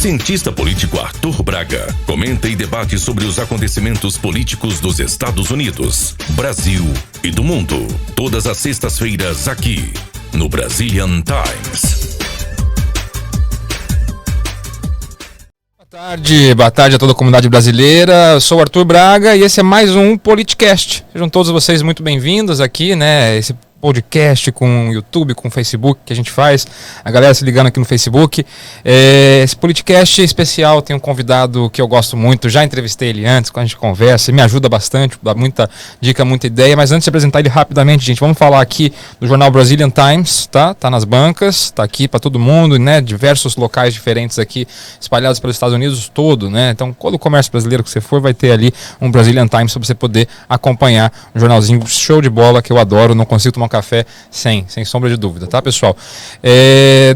cientista político Arthur Braga comenta e debate sobre os acontecimentos políticos dos Estados Unidos, Brasil e do mundo. Todas as sextas-feiras aqui, no Brazilian Times. Boa tarde a toda a comunidade brasileira. Eu sou o Arthur Braga e esse é mais um Politicast. Sejam todos vocês muito bem-vindos aqui, né? Esse podcast com o YouTube, com o Facebook que a gente faz, a galera se ligando aqui no Facebook. Esse podcast especial tem um convidado que eu gosto muito, já entrevistei ele antes, quando a gente conversa, ele me ajuda bastante, dá muita dica, muita ideia, mas antes de apresentar ele rapidamente, gente, vamos falar aqui do jornal Brazilian Times, tá? Tá nas bancas, tá aqui para todo mundo, né? Diversos locais diferentes aqui, espalhados pelos Estados Unidos todo, né? Então, todo comércio brasileiro que você for, vai ter ali um Brazilian Times para você poder acompanhar um jornalzinho show de bola que eu adoro, não consigo tomar um café sem sombra de dúvida, tá, pessoal?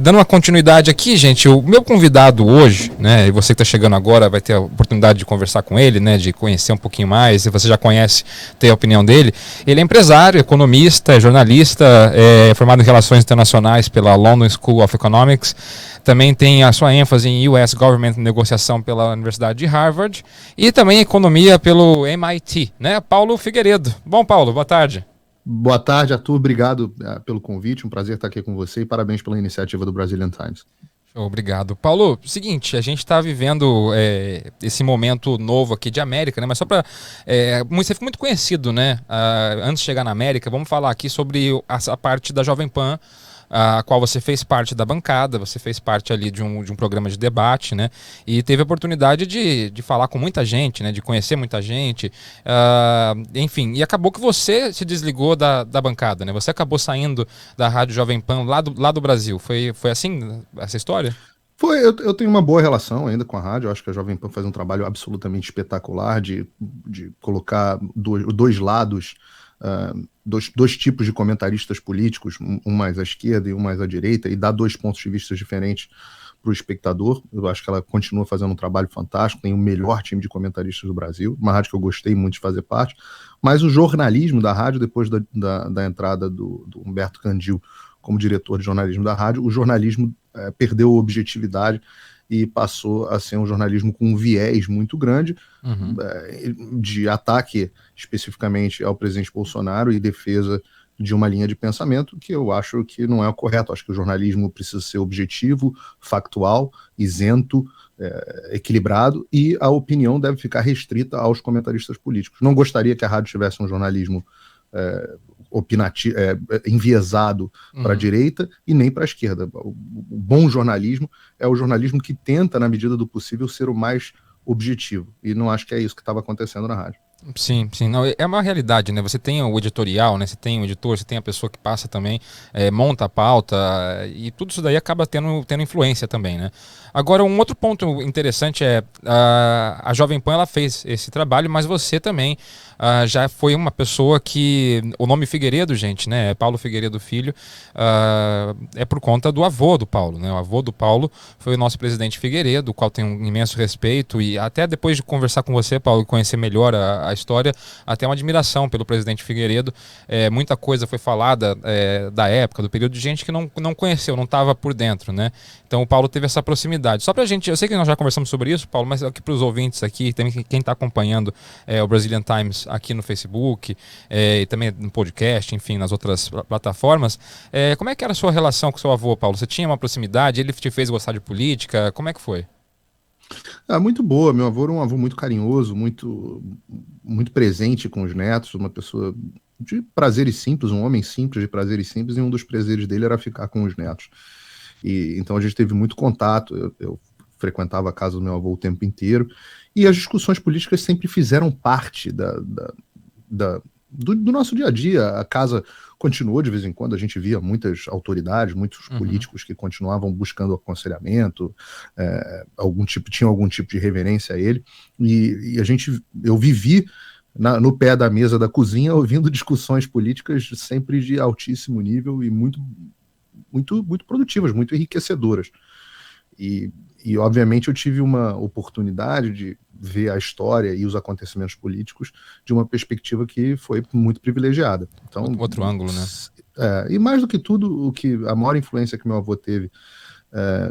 Dando uma continuidade aqui, gente, o meu convidado hoje, né, e você que está chegando agora vai ter a oportunidade de conversar com ele, né, de conhecer um pouquinho mais, se você já conhece, ter a opinião dele. Ele é empresário, economista, jornalista, formado em Relações Internacionais pela London School of Economics, também tem a sua ênfase em US Government Negociação pela Universidade de Harvard e também Economia pelo MIT, né? Paulo Figueiredo. Bom, Paulo, boa tarde. Boa tarde, Arthur. Obrigado pelo convite. Um prazer estar aqui com você e parabéns pela iniciativa do Brazilian Times. Obrigado. Paulo, seguinte, a gente está vivendo esse momento novo aqui de América, né? Mas só para... você foi muito conhecido, né? Antes de chegar na América, vamos falar aqui sobre a parte da Jovem Pan, a qual você fez parte da bancada, você fez parte ali de um programa de debate, né? E teve a oportunidade de falar com muita gente, né? De conhecer muita gente, enfim, e acabou que você se desligou da bancada, né? Você acabou saindo da Rádio Jovem Pan lá do Brasil. Foi assim essa história? Eu tenho uma boa relação ainda com a rádio. Eu acho que a Jovem Pan faz um trabalho absolutamente espetacular de colocar dois lados, dois tipos de comentaristas políticos, um mais à esquerda e um mais à direita, e dar dois pontos de vista diferentes para o espectador. Eu acho que ela continua fazendo um trabalho fantástico, tem o melhor time de comentaristas do Brasil, uma rádio que eu gostei muito de fazer parte, mas o jornalismo da rádio, depois da entrada do Humberto Candil como diretor de jornalismo da rádio, o jornalismo perdeu objetividade e passou a ser um jornalismo com um viés muito grande, de ataque especificamente ao presidente Bolsonaro e defesa de uma linha de pensamento que eu acho que não é o correto. Acho que o jornalismo precisa ser objetivo, factual, isento, equilibrado, e a opinião deve ficar restrita aos comentaristas políticos. Não gostaria que a rádio tivesse um jornalismo enviesado para a direita e nem para a esquerda. O bom jornalismo é o jornalismo que tenta, na medida do possível, ser o mais objetivo. E não acho que é isso que estava acontecendo na rádio. Sim, não, é uma realidade, né? Você tem o editorial, né? Você tem o editor, você tem a pessoa que passa também, monta a pauta, e tudo isso daí acaba tendo influência também, né? Agora, um outro ponto interessante é a Jovem Pan, ela fez esse trabalho, mas você também já foi uma pessoa que... O nome Figueiredo, gente, né? Paulo Figueiredo Filho, é por conta do avô do Paulo, né? O avô do Paulo foi o nosso presidente Figueiredo, o qual tem um imenso respeito, e até depois de conversar com você, Paulo, e conhecer melhor a história, até uma admiração pelo presidente Figueiredo. Muita coisa foi falada da época, do período, de gente que não conheceu, não estava por dentro, né? Então o Paulo teve essa proximidade. Só pra gente, eu sei que nós já conversamos sobre isso, Paulo, mas aqui para os ouvintes aqui, também quem está acompanhando o Brazilian Times aqui no Facebook, e também no podcast, enfim, nas outras plataformas, como é que era a sua relação com o seu avô, Paulo? Você tinha uma proximidade? Ele te fez gostar de política? Como é que foi? Muito boa. Meu avô era um avô muito carinhoso, muito, muito presente com os netos, uma pessoa de prazeres simples, um homem simples de prazeres simples, e um dos prazeres dele era ficar com os netos. E então a gente teve muito contato. Eu frequentava a casa do meu avô o tempo inteiro, e as discussões políticas sempre fizeram parte do nosso dia a dia. A casa continuou, de vez em quando a gente via muitas autoridades, muitos políticos que continuavam buscando aconselhamento, tinham algum tipo de reverência a ele, e eu vivi no pé da mesa da cozinha ouvindo discussões políticas sempre de altíssimo nível e muito, muito, muito produtivas, muito enriquecedoras. E obviamente eu tive uma oportunidade de ver a história e os acontecimentos políticos de uma perspectiva que foi muito privilegiada. Então, outro ângulo, né? E mais do que tudo, a maior influência que meu avô teve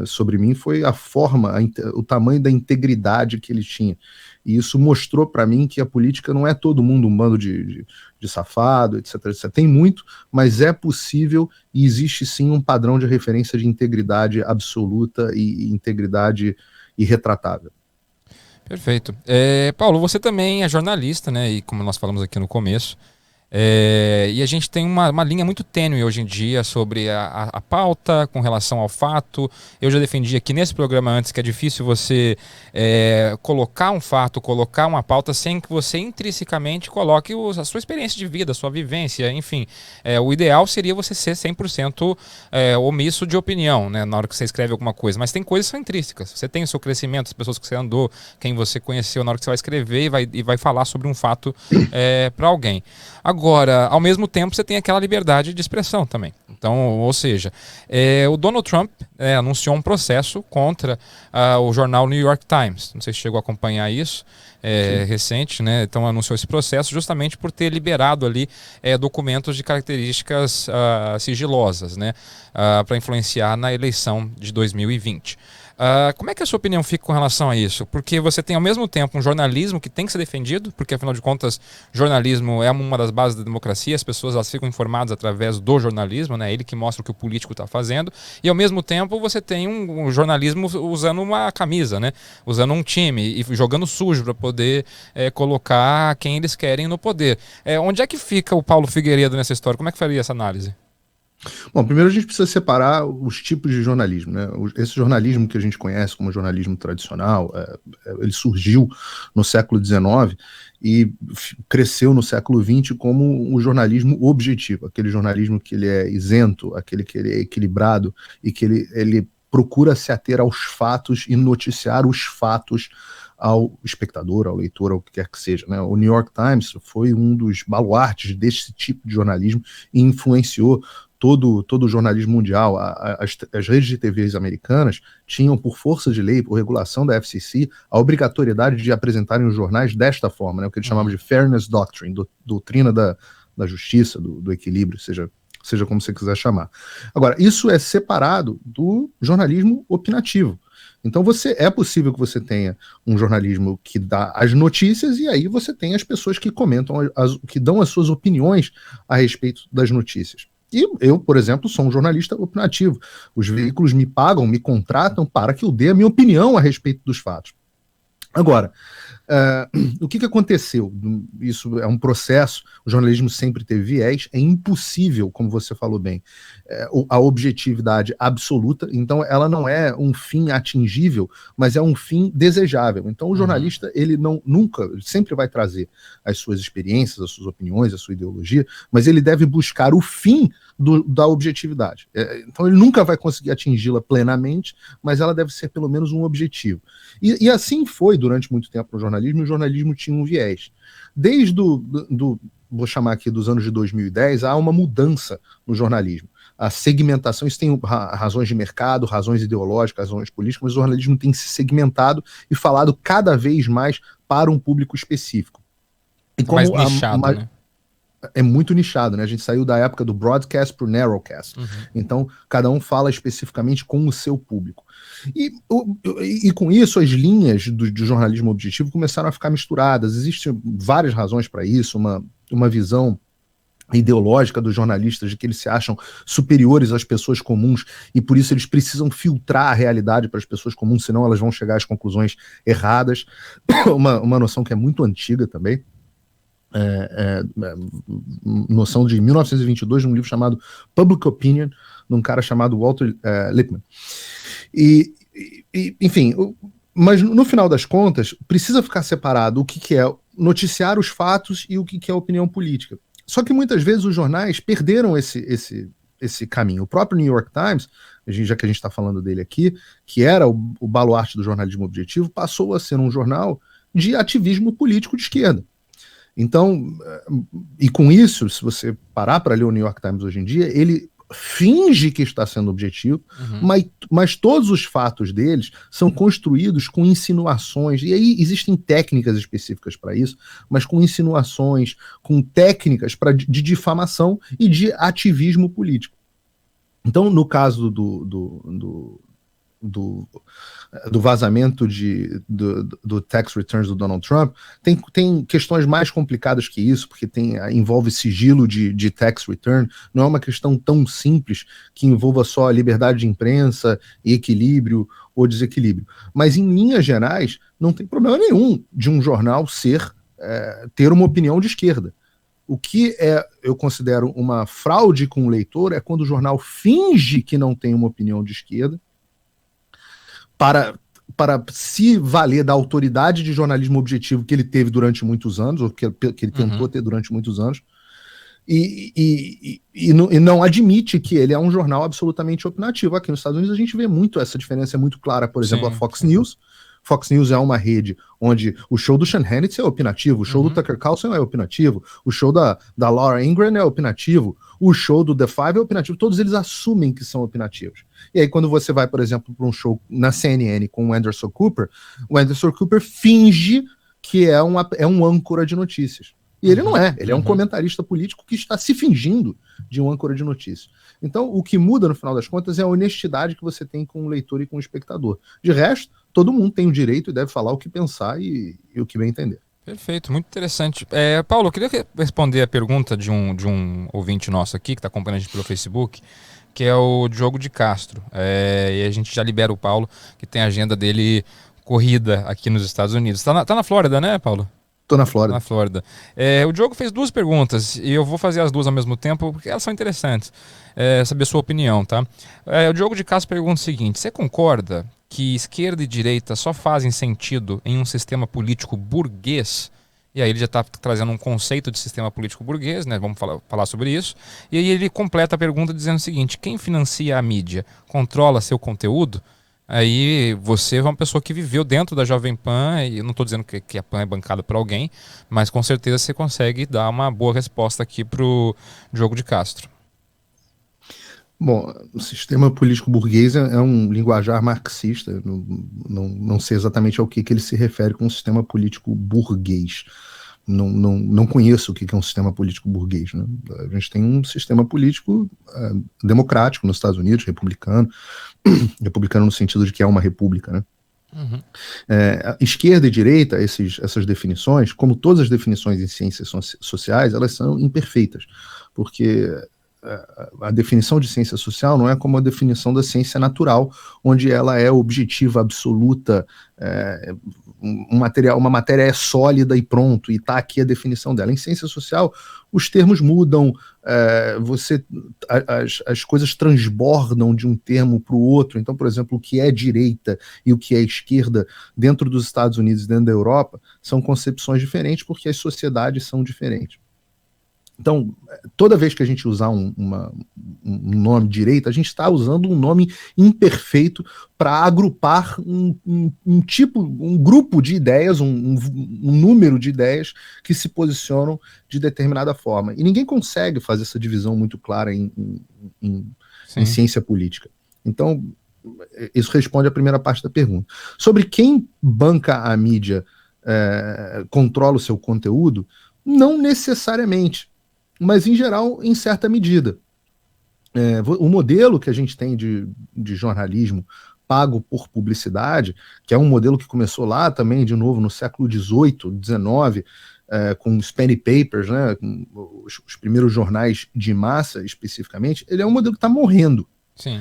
sobre mim foi a forma, o tamanho da integridade que ele tinha. E isso mostrou para mim que a política não é todo mundo um bando de safado, etc, etc. Tem muito, mas é possível e existe sim um padrão de referência de integridade absoluta e integridade irretratável. Perfeito. Paulo, você também é jornalista, né? E como nós falamos aqui no começo, e a gente tem uma linha muito tênue hoje em dia sobre a pauta com relação ao fato. Eu já defendi aqui nesse programa antes que é difícil você colocar um fato, colocar uma pauta sem que você intrinsecamente coloque a sua experiência de vida, a sua vivência, enfim. O ideal seria você ser 100% omisso de opinião, né, na hora que você escreve alguma coisa, mas tem coisas que são intrínsecas. Você tem o seu crescimento, as pessoas que você andou, quem você conheceu na hora que você vai escrever e vai falar sobre um fato para alguém. Agora, ao mesmo tempo, você tem aquela liberdade de expressão também. Então, ou seja, o Donald Trump anunciou um processo contra o jornal New York Times. Não sei se chegou a acompanhar isso, recente, né? Então anunciou esse processo justamente por ter liberado ali documentos de características sigilosas, né? Para influenciar na eleição de 2020. Como é que a sua opinião fica com relação a isso? Porque você tem ao mesmo tempo um jornalismo que tem que ser defendido, porque afinal de contas jornalismo é uma das bases da democracia, as pessoas elas ficam informadas através do jornalismo, né? Ele que mostra o que o político está fazendo, e ao mesmo tempo você tem um jornalismo usando uma camisa, né? Usando um time e jogando sujo para poder colocar quem eles querem no poder. Onde é que fica o Paulo Figueiredo nessa história? Como é que faria essa análise? Bom, primeiro a gente precisa separar os tipos de jornalismo, né? Esse jornalismo que a gente conhece como jornalismo tradicional, ele surgiu no século XIX e cresceu no século XX como um jornalismo objetivo, aquele jornalismo que ele é isento, aquele que ele é equilibrado e que ele procura se ater aos fatos e noticiar os fatos ao espectador, ao leitor, ao que quer que seja, né? O New York Times foi um dos baluartes desse tipo de jornalismo e influenciou todo o jornalismo mundial. As redes de TVs americanas tinham, por força de lei, por regulação da FCC, a obrigatoriedade de apresentarem os jornais desta forma, né, o que eles chamavam de Fairness Doctrine, doutrina da justiça, do equilíbrio, seja como você quiser chamar. Agora, isso é separado do jornalismo opinativo. Então é possível que você tenha um jornalismo que dá as notícias e aí você tem as pessoas que comentam, que dão as suas opiniões a respeito das notícias. E eu, por exemplo, sou um jornalista opinativo. Os veículos me pagam, me contratam para que eu dê a minha opinião a respeito dos fatos. Agora, o que aconteceu? Isso é um processo, o jornalismo sempre teve viés, é impossível, como você falou bem, a objetividade absoluta, então ela não é um fim atingível, mas é um fim desejável. Então o jornalista, ele ele sempre vai trazer as suas experiências, as suas opiniões, a sua ideologia, mas ele deve buscar o fim da objetividade. Então ele nunca vai conseguir atingi-la plenamente, mas ela deve ser pelo menos um objetivo. E assim foi durante muito tempo no jornalismo, e o jornalismo tinha um viés. Desde vou chamar aqui dos anos de 2010, há uma mudança no jornalismo. A segmentação, isso tem razões de mercado, razões ideológicas, razões políticas, mas o jornalismo tem se segmentado e falado cada vez mais para um público específico. E como mais nichado, né? É muito nichado, né? A gente saiu da época do broadcast para o narrowcast. Então, cada um fala especificamente com o seu público. E com isso, as linhas do jornalismo objetivo começaram a ficar misturadas. Existem várias razões para isso, uma visão ideológica dos jornalistas de que eles se acham superiores às pessoas comuns e por isso eles precisam filtrar a realidade para as pessoas comuns, senão elas vão chegar às conclusões erradas. Uma noção que é muito antiga também. Noção de 1922, num livro chamado Public Opinion, de um cara chamado Walter Lippmann. Enfim, mas no final das contas, precisa ficar separado o que é noticiar os fatos e o que é opinião política. Só que muitas vezes os jornais perderam esse caminho. O próprio New York Times, já que a gente está falando dele aqui, que era o baluarte do jornalismo objetivo, passou a ser um jornal de ativismo político de esquerda. Então, e com isso, se você parar para ler o New York Times hoje em dia, ele finge que está sendo objetivo, mas todos os fatos deles são construídos com insinuações, e aí existem técnicas específicas para isso, mas com insinuações, com técnicas de difamação e de ativismo político. Então, no caso do do vazamento do tax returns do Donald Trump, tem questões mais complicadas que isso, porque envolve sigilo de tax return, não é uma questão tão simples que envolva só a liberdade de imprensa, equilíbrio ou desequilíbrio. Mas, em linhas gerais, não tem problema nenhum de um jornal ter uma opinião de esquerda. O que eu considero uma fraude com o leitor é quando o jornal finge que não tem uma opinião de esquerda para se valer da autoridade de jornalismo objetivo que ele teve durante muitos anos, ou que ele tentou ter durante muitos anos, e não admite que ele é um jornal absolutamente opinativo. Aqui nos Estados Unidos a gente vê muito essa diferença, é muito clara. Por exemplo, a Fox News. Fox News é uma rede onde o show do Sean Hannity é opinativo, o show do Tucker Carlson é opinativo, o show da Laura Ingraham é opinativo, o show do The Five é opinativo, todos eles assumem que são opinativos. E aí quando você vai, por exemplo, para um show na CNN com o Anderson Cooper finge que é um âncora de notícias. E ele não é, ele é um comentarista político que está se fingindo de um âncora de notícias. Então, o que muda, no final das contas, é a honestidade que você tem com o leitor e com o espectador. De resto, todo mundo tem o direito e deve falar o que pensar e o que bem entender. Perfeito, muito interessante. Paulo, eu queria responder a pergunta de um ouvinte nosso aqui, que está acompanhando a gente pelo Facebook, que é o Diogo de Castro. E a gente já libera o Paulo, que tem a agenda dele corrida aqui nos Estados Unidos. Tá na Flórida, né, Paulo? Tô na Flórida. Na Flórida. O Diogo fez 2 perguntas e eu vou fazer as 2 ao mesmo tempo porque elas são interessantes. Saber a sua opinião, tá? O Diogo de Castro pergunta o seguinte: você concorda que esquerda e direita só fazem sentido em um sistema político burguês? E aí ele já está trazendo um conceito de sistema político burguês, né? Vamos falar sobre isso. E aí ele completa a pergunta dizendo o seguinte: quem financia a mídia controla seu conteúdo? Aí você é uma pessoa que viveu dentro da Jovem Pan, e eu não estou dizendo que a Pan é bancada por alguém, mas com certeza você consegue dar uma boa resposta aqui para o Diogo de Castro. Bom, o sistema político burguês é um linguajar marxista, não sei exatamente ao que ele se refere com o sistema político burguês. Não conheço o que é um sistema político burguês, né? A gente tem um sistema político democrático nos Estados Unidos, republicano no sentido de que é uma república, né? Esquerda e direita, essas definições, como todas as definições em ciências sociais, elas são imperfeitas, porque a definição de ciência social não é como a definição da ciência natural, onde ela é objetiva, absoluta, uma matéria é sólida e pronto, e está aqui a definição dela. Em ciência social, os termos mudam, as coisas transbordam de um termo para o outro. Então, por exemplo, o que é direita e o que é esquerda dentro dos Estados Unidos e dentro da Europa são concepções diferentes porque as sociedades são diferentes. Então, toda vez que a gente usar um nome direita, a gente está usando um nome imperfeito para agrupar um grupo de ideias, um número de ideias que se posicionam de determinada forma. E ninguém consegue fazer essa divisão muito clara em ciência política. Então, isso responde à primeira parte da pergunta. Sobre quem banca a mídia, controla o seu conteúdo, não necessariamente, mas em geral, em certa medida. O modelo que a gente tem de jornalismo pago por publicidade, que é um modelo que começou lá também, de novo, no século XVIII, XIX, com os penny papers, né, com os primeiros jornais de massa, especificamente, ele é um modelo que está morrendo. Sim.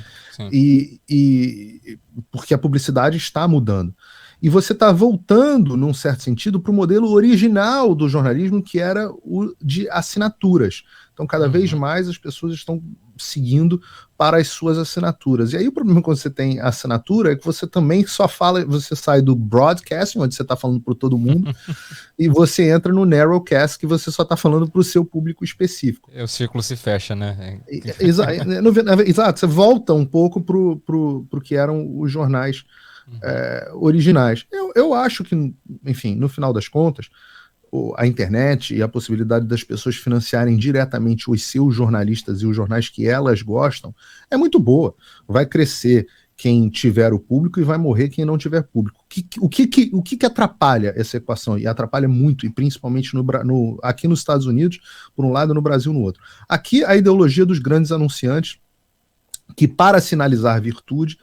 E porque a publicidade está mudando. E você está voltando, num certo sentido, para o modelo original do jornalismo, que era o de assinaturas. Então, cada vez mais as pessoas estão seguindo para as suas assinaturas. E aí o problema quando você tem assinatura é que você também só fala, você sai do broadcasting, onde você está falando para todo mundo, e você entra no narrowcast, que você só está falando para o seu público específico. O círculo se fecha, né? Exato, você volta um pouco para o que eram os jornais originais. Eu acho que, enfim, no final das contas, a internet e a possibilidade das pessoas financiarem diretamente os seus jornalistas e os jornais que elas gostam é muito boa. Vai crescer quem tiver o público e vai morrer quem não tiver público. O que atrapalha essa equação? E atrapalha muito, e principalmente aqui nos Estados Unidos, por um lado, e no Brasil, no outro. Aqui, a ideologia dos grandes anunciantes que, para sinalizar virtude,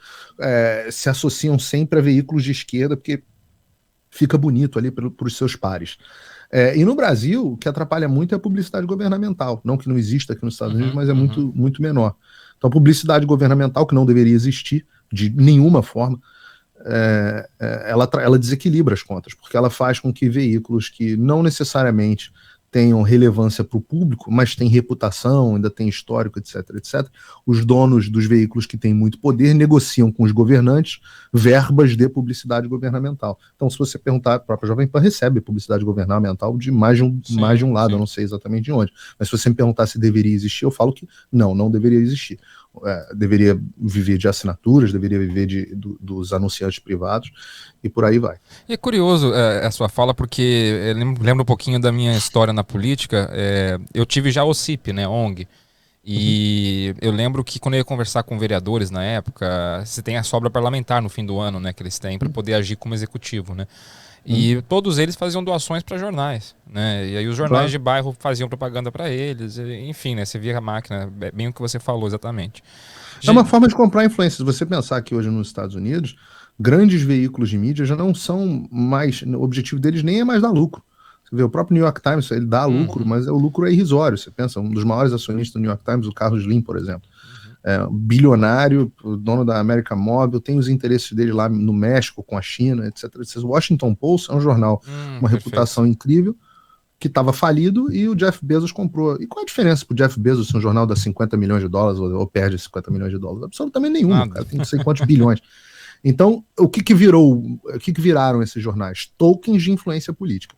se associam sempre a veículos de esquerda, porque fica bonito ali para os seus pares. E no Brasil, o que atrapalha muito é a publicidade governamental. Não que não exista aqui nos Estados Unidos, mas é muito, muito menor. Então, a publicidade governamental, que não deveria existir de nenhuma forma, ela desequilibra as contas, porque ela faz com que veículos que não necessariamente tenham relevância para o público, mas têm reputação, ainda tem histórico, etc, etc. Os donos dos veículos que têm muito poder negociam com os governantes verbas de publicidade governamental. Então, se você perguntar, a própria Jovem Pan recebe publicidade governamental de mais de um lado, eu não sei exatamente de onde. Mas se você me perguntar se deveria existir, eu falo que não deveria existir. Deveria viver de assinaturas, deveria viver dos anunciantes privados, e por aí vai. E é curioso a sua fala, porque lembra um pouquinho da minha história na política. Eu tive já o OCIP, né, ONG, e eu lembro que quando eu ia conversar com vereadores na época, você tem a sobra parlamentar no fim do ano, né, que eles têm para poder agir como executivo, né? E todos eles faziam doações para jornais, né? E aí os jornais de bairro faziam propaganda para eles, enfim, né? Você via a máquina, bem o que você falou exatamente. É uma forma de comprar influência. Se você pensar que hoje nos Estados Unidos, grandes veículos de mídia já não são mais, o objetivo deles nem é mais dar lucro. Você vê, o próprio New York Times, ele dá lucro, mas o lucro é irrisório. Você pensa, um dos maiores acionistas do New York Times, o Carlos Slim, por exemplo, bilionário, dono da América Móvil, tem os interesses dele lá no México, com a China, etc. O Washington Post é um jornal com uma reputação incrível, que estava falido, e o Jeff Bezos comprou. E qual a diferença para o Jeff Bezos se um jornal dá 50 milhões de dólares ou perde 50 milhões de dólares? Absolutamente nenhuma, cara, tem não sei quantos bilhões. Então, o que viraram esses jornais? Tokens de influência política.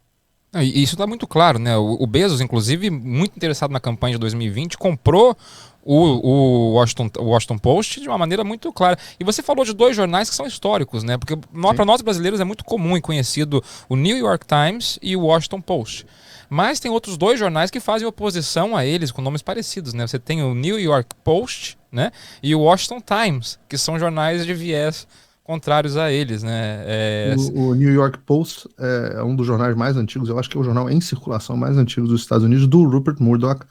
E isso está muito claro, né? O Bezos, inclusive, muito interessado na campanha de 2020, comprou o Washington Post de uma maneira muito clara. E você falou de dois jornais que são históricos, né? Porque para nós brasileiros é muito comum e conhecido o New York Times e o Washington Post. Mas tem outros dois jornais que fazem oposição a eles com nomes parecidos, né? Você tem o New York Post, né? E o Washington Times, que são jornais de viés contrários a eles, né? O New York Post é um dos jornais mais antigos, eu acho que é o jornal em circulação mais antigo dos Estados Unidos, do Rupert Murdoch,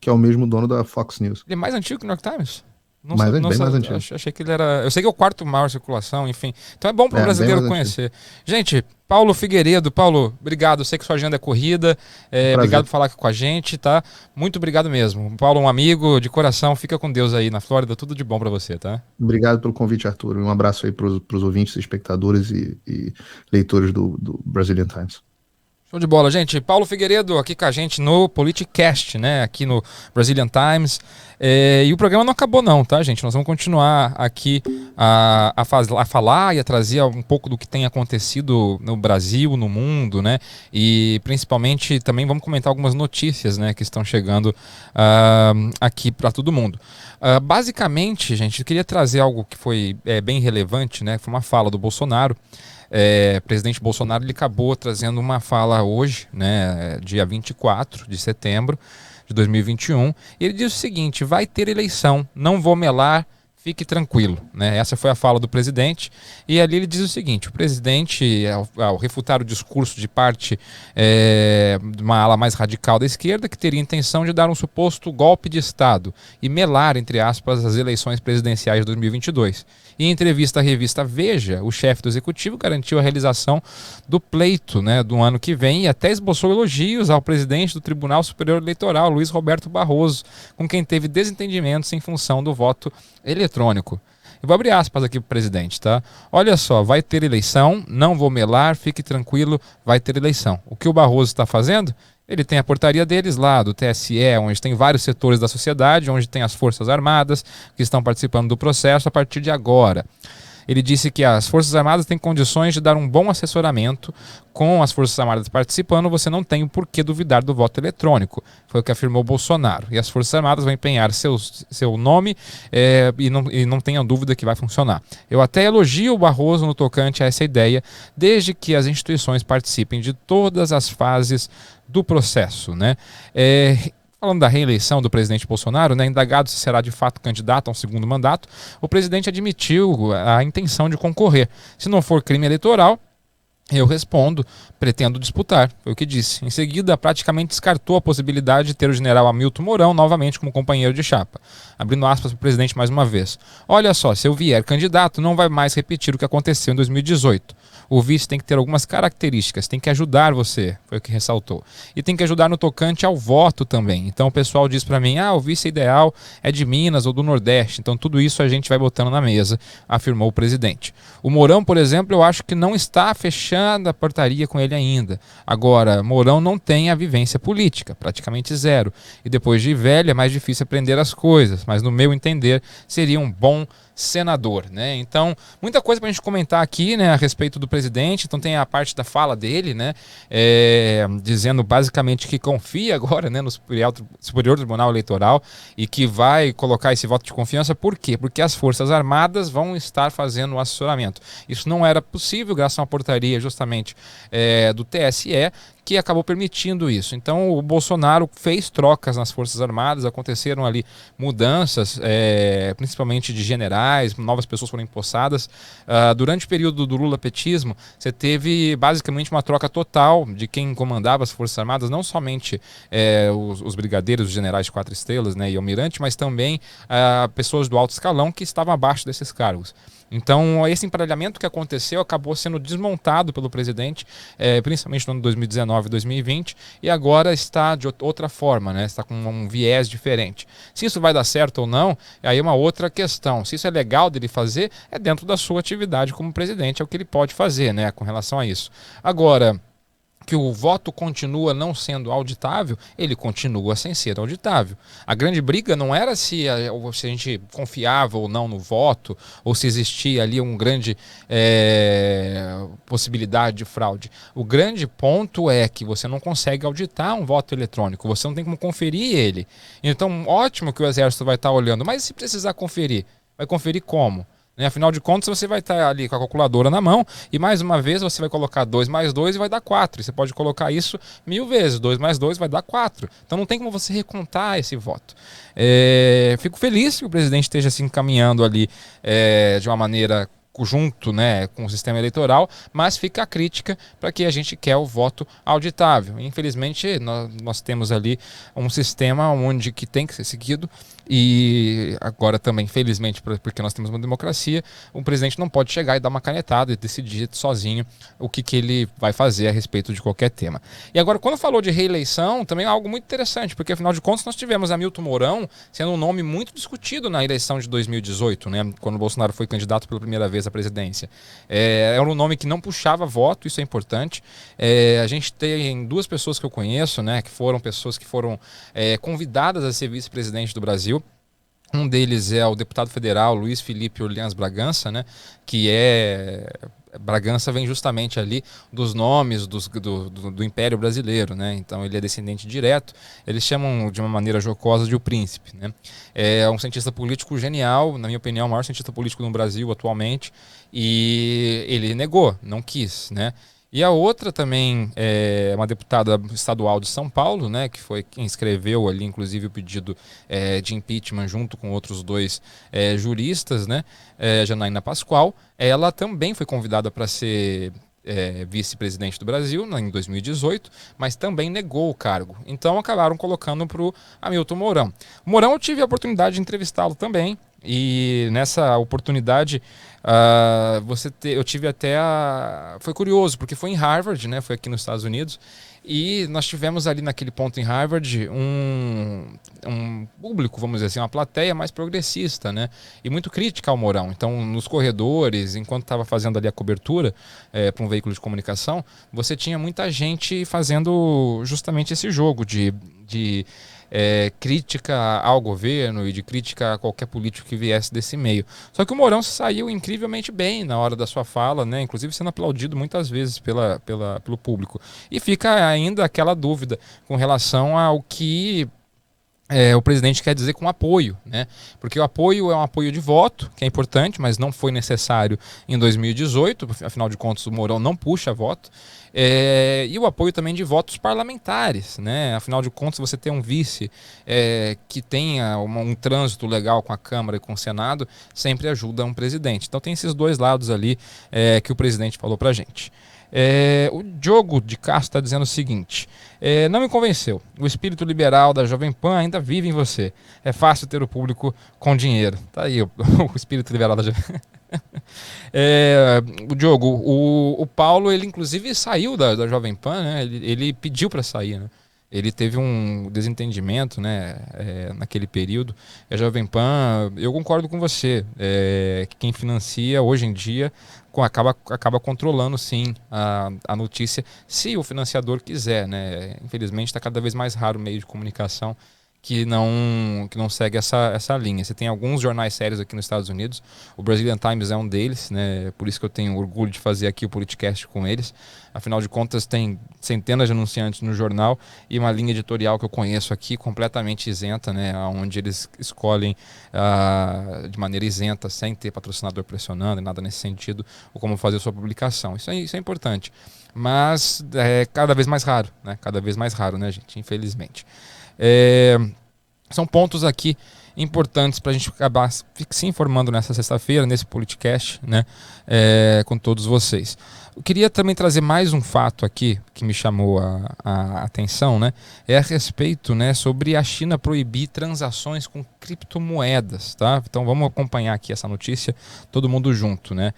que é o mesmo dono da Fox News. Ele é mais antigo que o New York Times? Bem mais antigo. Achei que ele era... Eu sei que é o quarto maior circulação, enfim. Então é bom para o brasileiro conhecer. Gente, Paulo Figueiredo. Paulo, obrigado. Eu sei que sua agenda é corrida. Obrigado por falar aqui com a gente, tá? Muito obrigado mesmo. Paulo, um amigo de coração. Fica com Deus aí na Flórida. Tudo de bom para você, tá? Obrigado pelo convite, Arthur. Um abraço aí para os ouvintes, espectadores e leitores do Brazilian Times. Show de bola, gente. Paulo Figueiredo aqui com a gente no Politicast, né? Aqui no Brazilian Times. E o programa não acabou não, tá, gente? Nós vamos continuar aqui a falar e a trazer um pouco do que tem acontecido no Brasil, no mundo, né? E principalmente também vamos comentar algumas notícias, né, que estão chegando aqui para todo mundo. Basicamente, gente, eu queria trazer algo que foi bem relevante, né? Foi uma fala do Bolsonaro. O presidente Bolsonaro ele acabou trazendo uma fala hoje, né, dia 24 de setembro de 2021, e ele diz o seguinte: vai ter eleição, não vou melar, fique tranquilo, né? Essa foi a fala do presidente, e ali ele diz o seguinte: o presidente, ao refutar o discurso de parte de uma ala mais radical da esquerda, que teria intenção de dar um suposto golpe de Estado e melar, entre aspas, as eleições presidenciais de 2022. Em entrevista à revista Veja, o chefe do executivo garantiu a realização do pleito, né, do ano que vem, e até esboçou elogios ao presidente do Tribunal Superior Eleitoral, Luiz Roberto Barroso, com quem teve desentendimentos em função do voto eletrônico. Eu vou abrir aspas aqui para o presidente, tá? Olha só, vai ter eleição, não vou melar, fique tranquilo, vai ter eleição. O que o Barroso está fazendo? Ele tem a portaria deles lá, do TSE, onde tem vários setores da sociedade, onde tem as Forças Armadas que estão participando do processo a partir de agora. Ele disse que as Forças Armadas têm condições de dar um bom assessoramento. Com as Forças Armadas participando, você não tem o porquê duvidar do voto eletrônico. Foi o que afirmou Bolsonaro. E as Forças Armadas vão empenhar seu nome e não tenham dúvida que vai funcionar. Eu até elogio o Barroso no tocante a essa ideia, desde que as instituições participem de todas as fases do processo, né? Falando da reeleição do presidente Bolsonaro, né, indagado se será de fato candidato a um segundo mandato, o presidente admitiu a intenção de concorrer. Se não for crime eleitoral, Eu respondo, pretendo disputar, foi o que disse. Em seguida, praticamente descartou a possibilidade de ter o general Hamilton Mourão novamente como companheiro de chapa. Abrindo aspas para o presidente mais uma vez. Olha só, se eu vier candidato, não vai mais repetir o que aconteceu em 2018. O vice tem que ter algumas características, tem que ajudar você, foi o que ressaltou. E tem que ajudar no tocante ao voto também. Então o pessoal diz para mim, o vice ideal é de Minas ou do Nordeste. Então tudo isso a gente vai botando na mesa, afirmou o presidente. O Mourão, por exemplo, eu acho que não está fechando a portaria com ele ainda. Agora, Mourão não tem a vivência política, praticamente zero. E depois de velho é mais difícil aprender as coisas, mas no meu entender seria um bom senador, né? Então, muita coisa pra gente comentar aqui, né, a respeito do presidente. Então tem a parte da fala dele, né, dizendo basicamente que confia agora, né, no Superior Tribunal Eleitoral e que vai colocar esse voto de confiança. Por quê? Porque as Forças Armadas vão estar fazendo o assessoramento. Isso não era possível graças a uma portaria justamente do TSE, que acabou permitindo isso. Então o Bolsonaro fez trocas nas Forças Armadas, aconteceram ali mudanças, principalmente de generais, novas pessoas foram empossadas. Durante o período do Lula-petismo, você teve basicamente uma troca total de quem comandava as Forças Armadas, não somente os brigadeiros, os generais de 4 estrelas, né, e almirante, mas também pessoas do alto escalão que estavam abaixo desses cargos. Então, esse emparelhamento que aconteceu acabou sendo desmontado pelo presidente, principalmente no ano 2019 e 2020, e agora está de outra forma, né? Está com um viés diferente. Se isso vai dar certo ou não, aí é uma outra questão. Se isso é legal dele fazer, é dentro da sua atividade como presidente, é o que ele pode fazer, né, com relação a isso. Agora, que o voto continua não sendo auditável, ele continua sem ser auditável. A grande briga não era se a gente confiava ou não no voto, ou se existia ali uma grande possibilidade de fraude. O grande ponto é que você não consegue auditar um voto eletrônico, você não tem como conferir ele. Então, ótimo que o Exército vai estar olhando, mas se precisar conferir, vai conferir como? Afinal de contas, você vai estar ali com a calculadora na mão e mais uma vez você vai colocar 2 mais 2 e vai dar 4. E você pode colocar isso 1000 vezes. 2 mais 2 vai dar 4. Então não tem como você recontar esse voto. Fico feliz que o presidente esteja se encaminhando ali de uma maneira junto, né, com o sistema eleitoral, mas fica a crítica para que a gente quer o voto auditável. Infelizmente, nós temos ali um sistema onde que tem que ser seguido e agora também, felizmente, porque nós temos uma democracia, o presidente não pode chegar e dar uma canetada e decidir sozinho o que ele vai fazer a respeito de qualquer tema. E agora, quando falou de reeleição, também é algo muito interessante, porque afinal de contas nós tivemos Hamilton Mourão sendo um nome muito discutido na eleição de 2018, né, quando o Bolsonaro foi candidato pela primeira vez à presidência. Era um nome que não puxava voto, isso é importante. A gente tem 2 pessoas que eu conheço, né, que foram pessoas que foram convidadas a ser vice-presidente do Brasil. Um deles é o deputado federal Luiz Felipe Orleans Bragança, né, que Bragança vem justamente ali dos nomes do Império Brasileiro, né? Então ele é descendente direto, eles chamam de uma maneira jocosa de o príncipe, né? É um cientista político genial, na minha opinião, o maior cientista político no Brasil atualmente, e ele negou, não quis, né? E a outra também é uma deputada estadual de São Paulo, né, que foi quem escreveu ali, inclusive, o pedido de impeachment junto com outros 2 juristas, né, Janaína Pascoal. Ela também foi convidada para ser vice-presidente do Brasil em 2018, mas também negou o cargo. Então acabaram colocando para o Hamilton Mourão. O Mourão, eu tive a oportunidade de entrevistá-lo também, e nessa oportunidade eu tive até foi curioso, porque foi em Harvard, né? Foi aqui nos Estados Unidos, e nós tivemos ali naquele ponto em Harvard um público, vamos dizer assim, uma plateia mais progressista, né? E muito crítica ao Mourão. Então, nos corredores, enquanto estava fazendo ali a cobertura para um veículo de comunicação, você tinha muita gente fazendo justamente esse jogo de crítica ao governo e de crítica a qualquer político que viesse desse meio. Só que o Mourão saiu incrivelmente bem na hora da sua fala, né? Inclusive sendo aplaudido muitas vezes pelo público. E fica ainda aquela dúvida com relação ao que o presidente quer dizer com apoio, né? Porque o apoio é um apoio de voto, que é importante, mas não foi necessário em 2018, afinal de contas o Mourão não puxa voto, e o apoio também de votos parlamentares, né? Afinal de contas, você tem um vice que tenha um trânsito legal com a Câmara e com o Senado, sempre ajuda um presidente. Então tem esses 2 lados ali que o presidente falou pra gente. O Diogo de Castro está dizendo o seguinte: não me convenceu. O espírito liberal da Jovem Pan ainda vive em você. É fácil ter o público com dinheiro. Tá aí o espírito liberal da Jovem Pan. O Diogo, o Paulo, ele inclusive saiu da Jovem Pan, né? Ele pediu para sair, né? Ele teve um desentendimento, né, naquele período. A Jovem Pan, eu concordo com você, que quem financia hoje em dia acaba controlando sim a notícia, se o financiador quiser, né? Infelizmente está cada vez mais raro o meio de comunicação que não segue essa linha. Você tem alguns jornais sérios aqui nos Estados Unidos, o Brazilian Times é um deles, né? Por isso que eu tenho orgulho de fazer aqui o podcast com eles. Afinal de contas, tem centenas de anunciantes no jornal e uma linha editorial que eu conheço aqui completamente isenta, né? Onde eles escolhem de maneira isenta, sem ter patrocinador pressionando e nada nesse sentido, ou como fazer sua publicação. Isso é importante, mas é cada vez mais raro, né? Cada vez mais raro, né, gente? Infelizmente. São pontos aqui importantes para a gente acabar se informando nessa sexta-feira, nesse podcast, né, com todos vocês. Eu queria também trazer mais um fato aqui que me chamou a atenção, né, a respeito, né, sobre a China proibir transações com criptomoedas, tá? Então vamos acompanhar aqui essa notícia, todo mundo junto, né?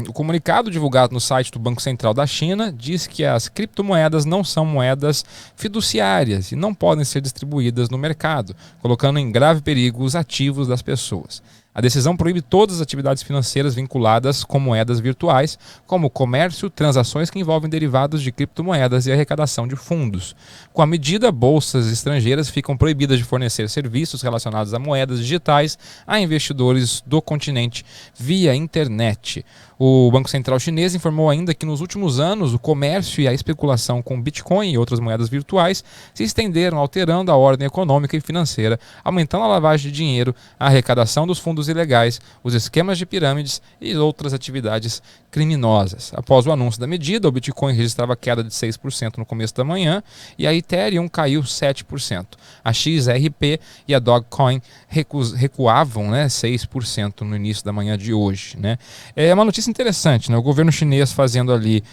O comunicado divulgado no site do Banco Central da China diz que as criptomoedas não são moedas fiduciárias e não podem ser distribuídas no mercado, colocando em grave perigo os ativos das pessoas. A decisão proíbe todas as atividades financeiras vinculadas com moedas virtuais, como comércio, transações que envolvem derivados de criptomoedas e arrecadação de fundos. Com a medida, bolsas estrangeiras ficam proibidas de fornecer serviços relacionados a moedas digitais a investidores do continente via internet. O Banco Central chinês informou ainda que nos últimos anos o comércio e a especulação com Bitcoin e outras moedas virtuais se estenderam, alterando a ordem econômica e financeira, aumentando a lavagem de dinheiro, a arrecadação dos fundos ilegais, os esquemas de pirâmides e outras atividades criminosas. Após o anúncio da medida, o Bitcoin registrava queda de 6% no começo da manhã e a Ethereum caiu 7%. A XRP e a Dogecoin recuavam, né, 6% no início da manhã de hoje, né? É uma notícia interessante, né? O governo chinês fazendo ali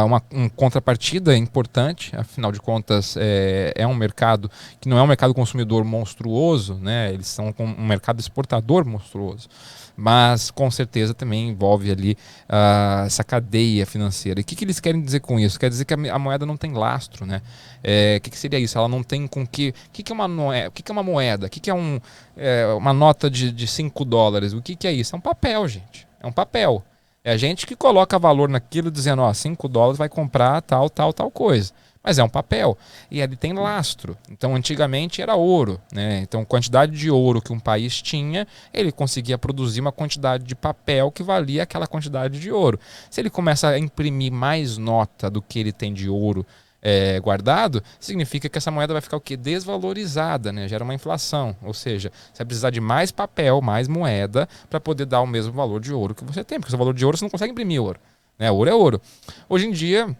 uma contrapartida importante, afinal de contas é um mercado que não é um mercado consumidor monstruoso, né? Eles são um mercado exportador monstruoso, mas com certeza também envolve ali essa cadeia financeira. E o que eles querem dizer com isso? Quer dizer que a moeda não tem lastro, né? O que seria isso? Ela não tem com que... O que é uma moeda? O que é uma nota de $5? O que é isso? É um papel, gente. É um papel. É a gente que coloca valor naquilo dizendo, ó, $5 vai comprar tal coisa. Mas é um papel. E ele tem lastro. Então, antigamente era ouro, né? Então, quantidade de ouro que um país tinha, ele conseguia produzir uma quantidade de papel que valia aquela quantidade de ouro. Se ele começa a imprimir mais nota do que ele tem de ouro guardado, significa que essa moeda vai ficar o quê? Desvalorizada, né? Gera uma inflação. Ou seja, você vai precisar de mais papel, mais moeda para poder dar o mesmo valor de ouro que você tem. Porque o valor de ouro você não consegue imprimir ouro, né? Ouro é ouro. Hoje em dia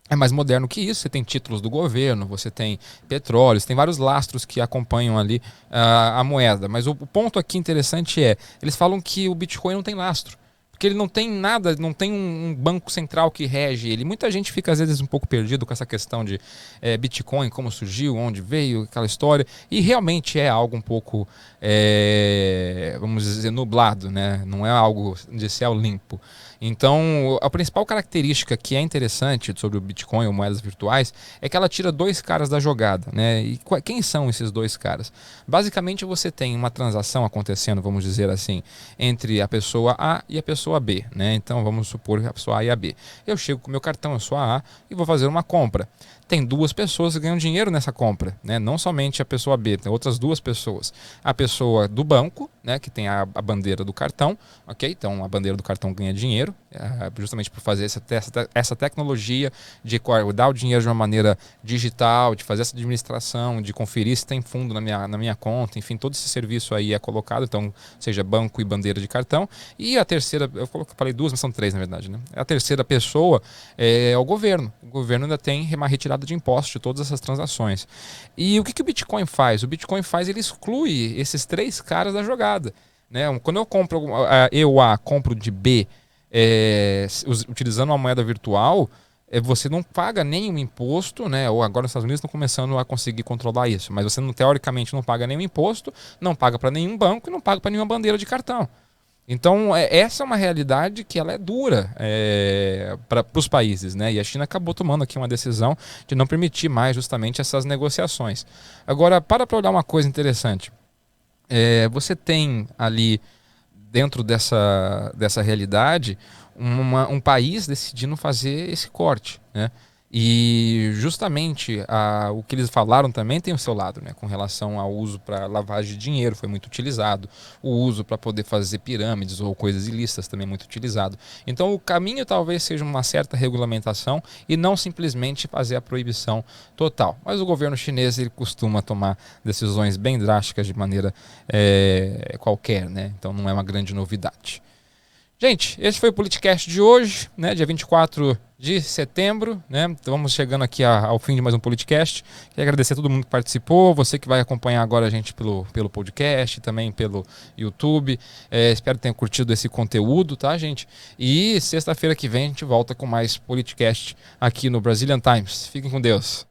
é mais moderno que isso, você tem títulos do governo, você tem petróleo, você tem vários lastros que acompanham ali a moeda. Mas o ponto aqui interessante eles falam que o Bitcoin não tem lastro, porque ele não tem nada, não tem um banco central que rege ele. Muita gente fica às vezes um pouco perdido com essa questão de Bitcoin, como surgiu, onde veio, aquela história, e realmente é algo um pouco, vamos dizer, nublado, né? Não é algo de céu limpo. Então, a principal característica que é interessante sobre o Bitcoin ou moedas virtuais é que ela tira dois caras da jogada, né? E quem são esses dois caras? Basicamente, você tem uma transação acontecendo, vamos dizer assim, entre a pessoa A e a pessoa B, né? Então, vamos supor a pessoa A e a B. Eu chego com o meu cartão, eu sou a A, e vou fazer uma compra. Tem duas pessoas que ganham dinheiro nessa compra, né? Não somente a pessoa B, tem outras duas pessoas. A pessoa do banco, né, que tem a bandeira do cartão, ok? Então a bandeira do cartão ganha dinheiro, justamente por fazer essa tecnologia de dar o dinheiro de uma maneira digital, de fazer essa administração, de conferir se tem fundo na minha conta, enfim, todo esse serviço aí é colocado, então, seja banco e bandeira de cartão. E a terceira, eu falei duas, mas são três na verdade, né? A terceira pessoa é o governo. O governo ainda tem uma retirada de impostos de todas essas transações. E o que o Bitcoin faz? O Bitcoin ele exclui esses três caras da jogada, né? Quando eu compro, eu A compro de B utilizando uma moeda virtual, você não paga nenhum imposto, né? Ou agora nos Estados Unidos estão começando a conseguir controlar isso, mas você teoricamente não paga nenhum imposto, não paga para nenhum banco e não paga para nenhuma bandeira de cartão. Então, essa é uma realidade que ela é dura para os países, né? E a China acabou tomando aqui uma decisão de não permitir mais justamente essas negociações. Agora, para olhar uma coisa interessante, você tem ali, dentro dessa realidade, um país decidindo fazer esse corte, né? E justamente o que eles falaram também tem o seu lado, né? Com relação ao uso para lavagem de dinheiro, foi muito utilizado. O uso para poder fazer pirâmides ou coisas ilícitas também é muito utilizado. Então o caminho talvez seja uma certa regulamentação e não simplesmente fazer a proibição total. Mas o governo chinês ele costuma tomar decisões bem drásticas de maneira qualquer, né? Então não é uma grande novidade. Gente, esse foi o Politicast de hoje, né, dia 24 de setembro, né? Então vamos chegando aqui ao fim de mais um Politicast. Quero agradecer a todo mundo que participou, você que vai acompanhar agora a gente pelo podcast, também pelo YouTube. Espero que tenham curtido esse conteúdo, tá, gente? E sexta-feira que vem a gente volta com mais Politicast aqui no Brazilian Times. Fiquem com Deus.